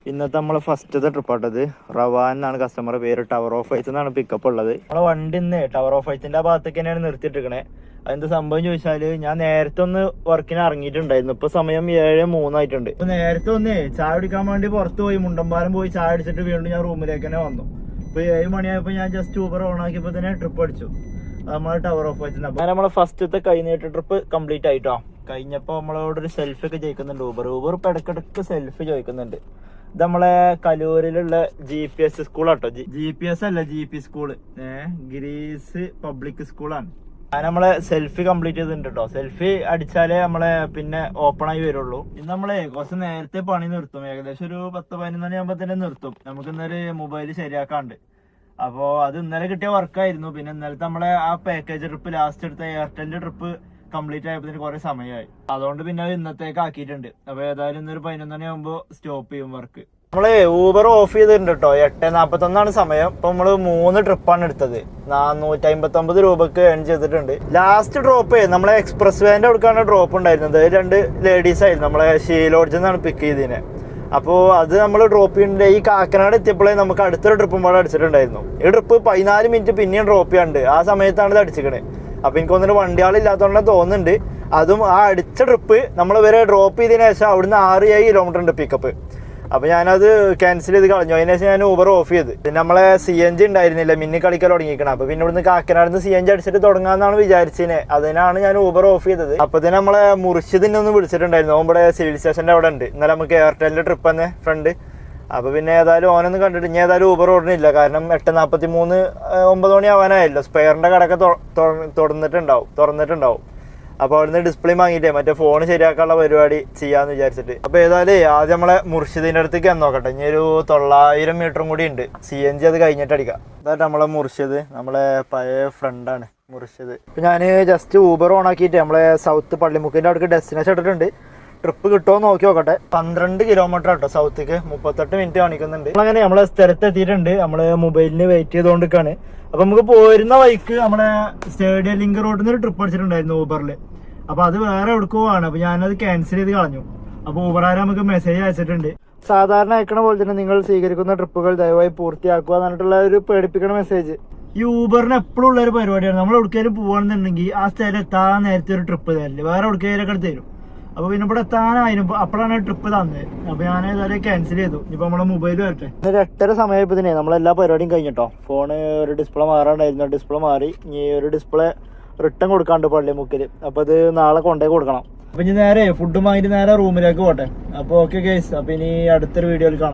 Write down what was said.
ഇന്നത്തെ നമ്മളെ ഫസ്റ്റത്തെ ട്രിപ്പാട്ടത് റവാൻ എന്നാണ് കസ്റ്റമറുടെ പേര്. ടവർ ഓഫ് ഐസ് എന്നാണ് പിക്കപ്പ് ഉള്ളത്. നമ്മളെ വണ്ടി ഇന്ന് ടവർ ഓഫ് ഐസിന്റെ ആ ഭാഗത്തേക്ക് തന്നെയാണ് നിർത്തിയിട്ടിരിക്കണേ. അതെന്താ സംഭവം ചോദിച്ചാല്, ഞാൻ നേരത്തെ ഒന്ന് വർക്കിന് ഇറങ്ങിയിട്ടുണ്ടായിരുന്നു. ഇപ്പൊ സമയം 7:03 ആയിട്ടുണ്ട്. ഇപ്പൊ നേരത്തെ ഒന്ന് ചായ കുടിക്കാൻ വേണ്ടി പുറത്ത് പോയി മുണ്ടമ്പാലം പോയി ചായ അടിച്ചിട്ട് വീണ്ടും ഞാൻ റൂമിലേക്ക് തന്നെ വന്നു. ഇപ്പൊ 7 മണിയായപ്പോ ഞാൻ ജസ്റ്റ് ഊബർ ഓൺ ആക്കിയപ്പോ തന്നെ ട്രിപ്പ് അടിച്ചു. നമ്മളെ ടവർ ഓഫ് ഐസ്. അങ്ങനെ നമ്മളെ ഫസ്റ്റത്തെ കൈനീട്ട ട്രിപ്പ് കംപ്ലീറ്റ് ആയിട്ടോ. കഴിഞ്ഞപ്പോ നമ്മളോട് ഒരു സെൽഫി ഒക്കെ ചോദിക്കുന്നുണ്ട്. ഊബർ ഇപ്പൊ ഇടക്കിടക്ക് സെൽഫി ചോദിക്കുന്നുണ്ട്. ഇത് നമ്മളെ കലൂരിലുള്ള GPS സ്കൂളാട്ടോ. GPS അല്ല, GP സ്കൂള്, ഗ്രീസ് പബ്ലിക് സ്കൂളാണ്. ഞാൻ നമ്മളെ സെൽഫി കംപ്ലീറ്റ് ചെയ്തിട്ടുണ്ട് കേട്ടോ. സെൽഫി അടിച്ചാലേ നമ്മളെ പിന്നെ ഓപ്പൺ ആയി വരുള്ളൂ. ഇന്ന് നമ്മളെ കുറച്ച് നേരത്തെ പണി നിർത്തും. ഏകദേശം ഒരു 10-11 മണിയാകുമ്പോ തന്നെ നിർത്തും. നമുക്ക് ഇന്നൊരു മൊബൈൽ ശരിയാക്കാണ്ട്. അപ്പോ അത് ഇന്നലെ കിട്ടിയ വർക്കായിരുന്നു. പിന്നെ ഇന്നലത്തെ നമ്മളെ ആ പാക്കേജ് ട്രിപ്പ് ലാസ്റ്റ് എടുത്ത എയർടെലിന്റെ ട്രിപ്പ് കംപ്ലീറ്റ് ആയപ്പോ കുറെ സമയമായി. അതുകൊണ്ട് പിന്നെ ഇന്നത്തേക്ക് ആക്കിയിട്ടുണ്ട്. അപ്പൊ ഏതായാലും ഇന്നൊരു 11 മണിയാകുമ്പോ സ്റ്റോപ്പ് ചെയ്യും വർക്ക്. നമ്മള് ഊബർ ഓഫ് ചെയ്തിട്ടുണ്ട് കേട്ടോ. 8:41 സമയം. ഇപ്പൊ നമ്മള് 3 ട്രിപ്പാണ് എടുത്തത്. 459 രൂപക്ക് ഏൺ ചെയ്തിട്ടുണ്ട്. ലാസ്റ്റ് ഡ്രോപ്പ് നമ്മളെ എക്സ്പ്രസ് വേന്റെ അടുക്കാണ് ഡ്രോപ്പ് ഉണ്ടായിരുന്നത്. 2 ലേഡീസ് ആയിരുന്നു. നമ്മളെ ഷീലോഡ്ജിൽ നിന്നാണ് പിക്ക് ചെയ്തതിനെ. അപ്പോൾ അത് നമ്മൾ ഡ്രോപ്പ് ചെയ്യുന്നുണ്ട്. ഈ കാക്കനാട് എത്തിയപ്പോഴേ നമുക്ക് അടുത്തൊരു ട്രിപ്പും പാടെ അടിച്ചിട്ടുണ്ടായിരുന്നു. ഈ ട്രിപ്പ് 14 മിനിറ്റ് പിന്നെയും ഡ്രോപ്പ് ചെയ്യാണ്ട്. ആ സമയത്താണ് ഇത് അടിച്ചിക്കണേ. അപ്പൊ എനിക്ക് തോന്നുന്നു വണ്ടിയാളില്ലാത്തതുകൊണ്ടാണ് തോന്നുന്നുണ്ട്. അതും ആ അടിച്ച ട്രിപ്പ് നമ്മൾ വരെ ഡ്രോപ്പ് ചെയ്തതിനു ശേഷം അവിടുന്ന് 6-7 കിലോമീറ്റർ ഉണ്ട് പിക്കപ്പ്. അപ്പൊ ഞാനത് ക്യാൻസൽ ചെയ്ത് കളഞ്ഞു. അതിന് ശേഷം ഞാൻ ഊബർ ഓഫ് ചെയ്ത്. പിന്നെ നമ്മളെ CNG ഉണ്ടായിരുന്നില്ല, മിന്നി കളിക്കാൻ തുടങ്ങിയിരിക്കണം. അപ്പൊ പിന്നെ ഇവിടുന്ന് കാക്കനാടുന്ന് CNG അടിച്ചിട്ട് തുടങ്ങാന്നാണ് വിചാരിച്ചതിനെ. അതിനാണ് ഞാൻ ഊബർ ഓഫ് ചെയ്തത്. അപ്പൊ തന്നെ നമ്മളെ മുർഷിദിനെ ഒന്ന് വിളിച്ചിട്ടുണ്ടായിരുന്നു. നമ്മുടെ സിവിൽ സ്റ്റേഷന്റെ അവിടെ ഉണ്ട്. ഇന്നലെ നമുക്ക് എയർടെലിന്റെ ട്രിപ്പ് തന്നെ ഫ്രണ്ട്. അപ്പൊ പിന്നെ ഏതായാലും ഓനൊന്നും കണ്ടിട്ട് ഇനി ഏതായാലും ഊബർ ഓടുന്നില്ല. കാരണം 8:43 9 മണി ആവാനായല്ലോ. സ്പെയറിന്റെ കടയൊക്കെ തുറന്നിട്ടുണ്ടാവും. അപ്പൊ അവിടുന്ന് ഡിസ്പ്ലേ വാങ്ങിയിട്ടേ മറ്റേ ഫോൺ ശരിയാക്കാനുള്ള പരിപാടി ചെയ്യാന്ന് വിചാരിച്ചിട്ട്. അപ്പൊ ഏതായാലും ആദ്യം നമ്മളെ മുർഷിദിന്റെ അടുത്തേക്ക് ഞാൻ നോക്കട്ടെ. ഇനി ഒരു 900 മീറ്ററും കൂടി ഉണ്ട്. CNG അത് കഴിഞ്ഞിട്ട് അടിക്കാം. അതായിട്ട് നമ്മളെ മുർഷിദ്, നമ്മളെ പഴയ ഫ്രണ്ടാണ് മുർഷിദ്. ഇപ്പൊ ഞാൻ ജസ്റ്റ് ഊബർ ഓൺ ആക്കിയിട്ട് നമ്മളെ സൗത്ത് പള്ളിമുക്കിന്റെ അവിടേക്ക് ഡെസ്റ്റിനേഷൻ ഇട്ടിട്ടുണ്ട്. ട്രിപ്പ് കിട്ടുമോ നോക്കി നോക്കട്ടെ. 12 കിലോമീറ്റർ ആട്ടോ സൗത്തേക്ക്. 38 മിനിറ്റ് കാണിക്കുന്നുണ്ട്. അങ്ങനെ നമ്മളെ സ്ഥലത്ത് എത്തിയിട്ടുണ്ട്. നമ്മള് മൊബൈലിന് വെയിറ്റ് ചെയ്തുകൊണ്ടിരിക്കാണ്. അപ്പൊ നമുക്ക് പോരുന്ന വഴിക്ക് നമ്മളെ സ്റ്റേഡിയം ലിങ്ക് റോഡിൽ നിന്ന് ഒരു ട്രിപ്പ് അടിച്ചിട്ടുണ്ടായിരുന്നു ഊബറില്. അപ്പൊ അത് വേറെ എവിടെക്കുവാണ്. അപ്പൊ ഞാനത് ക്യാൻസൽ ചെയ്ത് കളഞ്ഞു. അപ്പൊ ഊബറാരെ നമുക്ക് മെസ്സേജ് അയച്ചിട്ടുണ്ട്. സാധാരണ അയക്കണ പോലെ തന്നെ നിങ്ങൾ സ്വീകരിക്കുന്ന ട്രിപ്പുകൾ ദയവായി പൂർത്തിയാക്കുക എന്നിട്ടുള്ള ഒരു പേടിപ്പിക്കണ മെസ്സേജ്. ഈ ഊബറിന് എപ്പോഴും ഉള്ള ഒരു പരിപാടിയാണ്. നമ്മൾ എവിടേക്കെങ്കിലും പോകണമെന്നുണ്ടെങ്കിൽ ആ സ്ഥലം എത്താൻ നേരത്തെ ഒരു ട്രിപ്പ് തരില്ല, വേറെ എവിടേക്കെങ്കിലൊക്കെ തരും. അപ്പൊ പിന്നെ ഇവിടെ എത്താനായിരുന്നു. അപ്പോഴാണ് ട്രിപ്പ് തന്നത്. അപ്പൊ ഞാൻ ഏതായാലും ക്യാൻസൽ ചെയ്തു. ഇപ്പൊ നമ്മളെ മൊബൈൽ വരട്ടെ. 8:30 സമയപ്പോ തന്നെ നമ്മളെല്ലാ പരിപാടിയും കഴിഞ്ഞിട്ടോ. ഫോണ് ഒരു ഡിസ്പ്ലേ മാറാണ്ടായിരുന്നു. ഡിസ്പ്ലേ മാറി. ഇനി ഒരു ഡിസ്പ്ലേ റിട്ടേൺ കൊടുക്കാണ്ട് പള്ളിമുക്കില്. അപ്പൊ ഇത് നാളെ കൊണ്ടേ കൊടുക്കണം. അപ്പൊ ഇനി നേരെ ഫുഡ് വാങ്ങിട്ട് നേരെ റൂമിലേക്ക് പോട്ടെ. അപ്പൊ ഓക്കെ ഗൈസ്, അപ്പൊ ഇനി അടുത്തൊരു വീഡിയോയിൽ കാണാം.